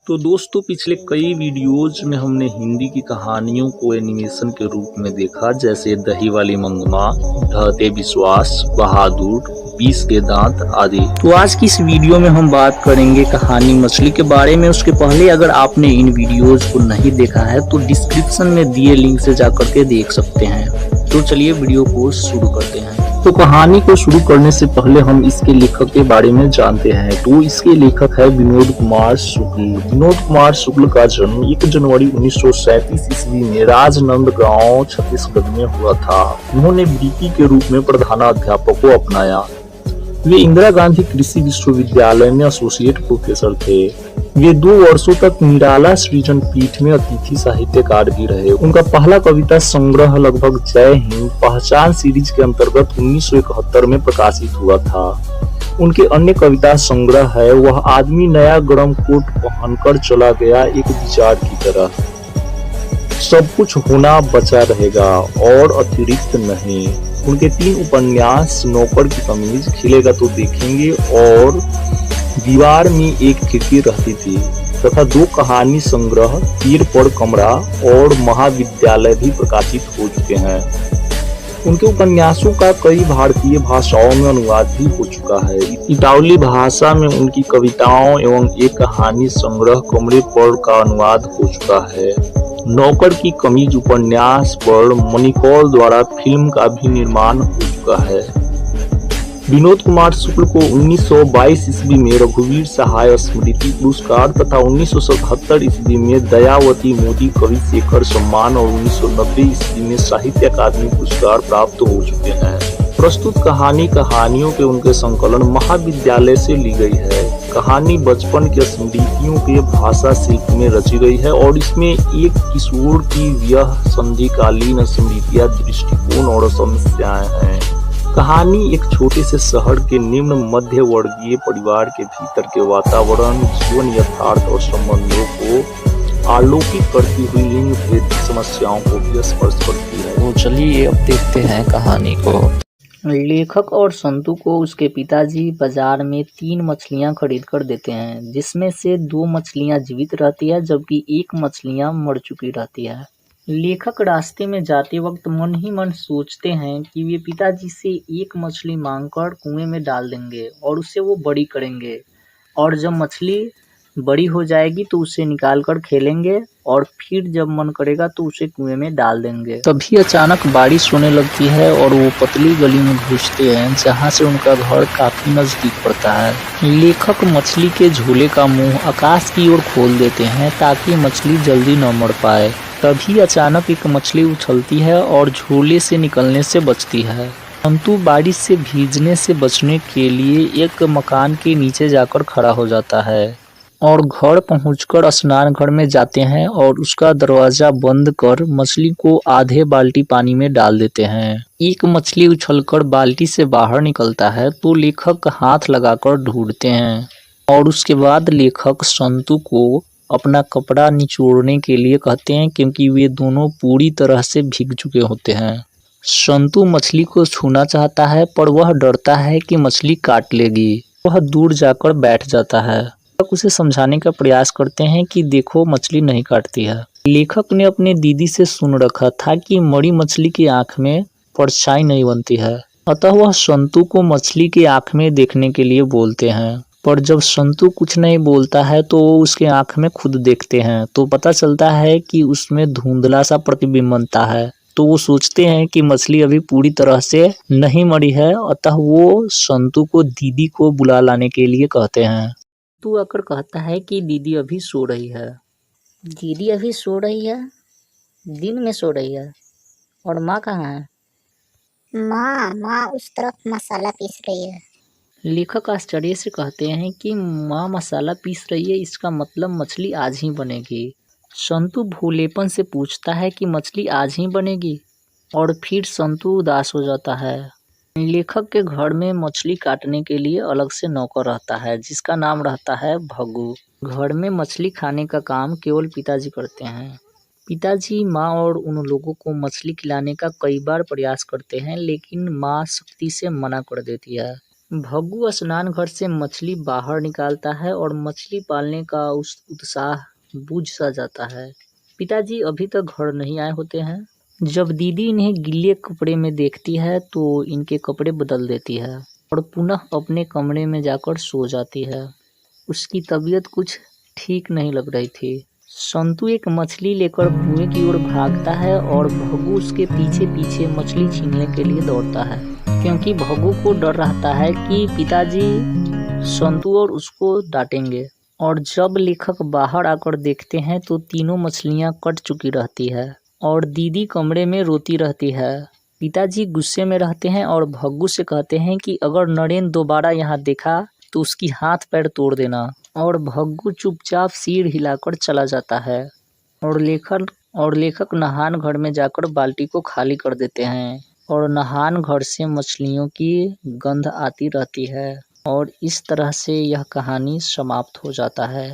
तो दोस्तों पिछले कई वीडियोज में हमने हिंदी की कहानियों को एनिमेशन के रूप में देखा, जैसे दही वाली मंगमा, ढहते विश्वास, बहादुर, 20 के दांत आदि। तो आज की इस वीडियो में हम बात करेंगे कहानी मछली के बारे में। उसके पहले अगर आपने इन वीडियोज को नहीं देखा है तो डिस्क्रिप्शन में दिए लिंक से जाकर के देख सकते हैं। तो चलिए वीडियो को शुरू करते हैं। तो कहानी को शुरू करने से पहले हम इसके लेखक के बारे में जानते हैं। तो इसके लेखक है विनोद कुमार शुक्ल। विनोद कुमार शुक्ल का जन्म 1 जनवरी 1937 ईस्वी में राजनंदगांव छत्तीसगढ़ में हुआ था। उन्होंने बीटी के रूप में प्रधानाध्यापक को अपनाया। वे इंदिरा गांधी कृषि विश्वविद्यालय में एसोसिएट प्रोफेसर थे। वे 2 वर्षों तक निराला सृजन पीठ में अतिथि साहित्यकार भी रहे। उनका पहला कविता संग्रह लगभग जय हिंद पहचान सीरीज के अंतर्गत 1971 में प्रकाशित हुआ था। उनके अन्य कविता संग्रह है वह आदमी नया गरम कोट पहनकर चला गया एक विचार की तरह, सब कुछ होना बचा रहेगा और अतिरिक्त नहीं। उनके 3 उपन्यास नौकर की कमीज, खिलेगा तो देखेंगे और दीवार में एक खिड़की रहती थी तथा 2 कहानी संग्रह तीर पर कमरा और महाविद्यालय भी प्रकाशित हो चुके हैं। उनके उपन्यासों का कई भारतीय भाषाओं में अनुवाद भी हो चुका है। इटावली भाषा में उनकी कविताओं एवं एक कहानी संग्रह कमरे पर का अनुवाद हो चुका है। नौकर की कमीज उपन्यास पर मणिकौल द्वारा फिल्म का भी निर्माण हो चुका है। विनोद कुमार शुक्ल को 1922 ईस्वी में रघुवीर सहाय स्मृति पुरस्कार तथा 1977 ईस्वी में दयावती मोदी कवि शेखर सम्मान और 1990 ईस्वी में साहित्य अकादमी पुरस्कार प्राप्त हो चुके हैं। प्रस्तुत कहानी कहानियों के उनके संकलन महाविद्यालय से ली गई है। कहानी बचपन के स्मृतियों के भाषा शिल्प में रची गई है और इसमें एक किशोर की व्यह संधिकालीन स्मृतियां, दृष्टिकोण और समस्याएं हैं। कहानी एक छोटे से शहर के निम्न मध्य वर्गीय परिवार के भीतर के वातावरण, जीवन यथार्थ और संबंधों को आलोकित करती हुई लिंग भेद समस्याओं को भी स्पर्श करती है। तो चलिए अब देखते हैं कहानी को। लेखक और संतू को उसके पिताजी बाजार में 3 मछलियां खरीद कर देते हैं, जिसमें से 2 मछलियां जीवित रहती है जबकि 1 मछलियां मर चुकी रहती है। लेखक रास्ते में जाते वक्त मन ही मन सोचते हैं कि वे पिताजी से 1 मछली मांगकर कुएं में डाल देंगे और उसे वो बड़ी करेंगे, और जब मछली बड़ी हो जाएगी तो उसे निकाल कर खेलेंगे और फिर जब मन करेगा तो उसे कुएं में डाल देंगे। तभी अचानक बारिश होने लगती है और वो पतली गली में घुसते हैं जहाँ से उनका घर काफी नजदीक पड़ता है। लेखक मछली के झोले का मुंह आकाश की ओर खोल देते हैं ताकि मछली जल्दी न मर पाए। तभी अचानक एक मछली उछलती है और झोले से निकलने से बचती है। संतू बारिश से भीगने से बचने के लिए एक मकान के नीचे जाकर खड़ा हो जाता है और घर पहुंचकर स्नान घर में जाते हैं और उसका दरवाजा बंद कर मछली को आधे बाल्टी पानी में डाल देते हैं। एक मछली उछलकर बाल्टी से बाहर निकलता है तो लेखक हाथ लगाकर ढूंढते हैं और उसके बाद लेखक संतू को अपना कपड़ा निचोड़ने के लिए कहते हैं क्योंकि वे दोनों पूरी तरह से भीग चुके होते हैं। संतू मछली को छूना चाहता है पर वह डरता है कि मछली काट लेगी। वह दूर जाकर बैठ जाता है। लेखक उसे समझाने का प्रयास करते हैं कि देखो मछली नहीं काटती है। लेखक ने अपने दीदी से सुन रखा था कि मरी मछली की आंख में परछाई नहीं बनती है, अतः वह संतू को मछली की आंख में देखने के लिए बोलते हैं। पर जब संतू कुछ नहीं बोलता है तो वो उसके आंख में खुद देखते हैं तो पता चलता है कि उसमें धुंधला सा प्रतिबिंब बनता है। तो वो सोचते हैं कि मछली अभी पूरी तरह से नहीं मरी है, अतः वो संतू को दीदी को बुला लाने के लिए कहते हैं। तू आकर कहता है कि दीदी अभी सो रही है। दीदी अभी सो रही है? दिन में सो रही है? और माँ कहाँ है? माँ उस तरफ मसाला पीस रही है। लेखक आश्चर्य से कहते हैं कि माँ मसाला पीस रही है, इसका मतलब मछली आज ही बनेगी। संतू भोलेपन से पूछता है कि मछली आज ही बनेगी, और फिर संतू उदास हो जाता है। लेखक के घर में मछली काटने के लिए अलग से नौकर रहता है जिसका नाम रहता है भग्गू। घर में मछली खाने का काम केवल पिताजी करते हैं। पिताजी माँ और उन लोगों को मछली खिलाने का कई बार प्रयास करते हैं लेकिन माँ सख्ती से मना कर देती है। भग्गू स्नान घर से मछली बाहर निकालता है और मछली पालने का उस उत्साह बुझ सा जाता है। पिताजी अभी तक घर नहीं आए होते हैं। जब दीदी इन्हें गीले कपड़े में देखती है तो इनके कपड़े बदल देती है और पुनः अपने कमरे में जाकर सो जाती है। उसकी तबीयत कुछ ठीक नहीं लग रही थी। संतू एक मछली लेकर कुएं की ओर भागता है और भग्गू उसके पीछे पीछे मछली छीनने के लिए दौड़ता है, क्योंकि भग्गू को डर रहता है कि पिताजी संतू और उसको डांटेंगे। और जब लेखक बाहर आकर देखते हैं तो तीनों मछलियां कट चुकी रहती है और दीदी कमरे में रोती रहती है। पिताजी गुस्से में रहते हैं और भग्गू से कहते हैं कि अगर नरेन दोबारा यहाँ देखा तो उसकी हाथ पैर तोड़ देना। और भग्गू चुपचाप सिर हिलाकर चला जाता है और लेखक नहान घर में जाकर बाल्टी को खाली कर देते हैं और नहान घर से मछलियों की गंध आती रहती है। और इस तरह से यह कहानी समाप्त हो जाता है।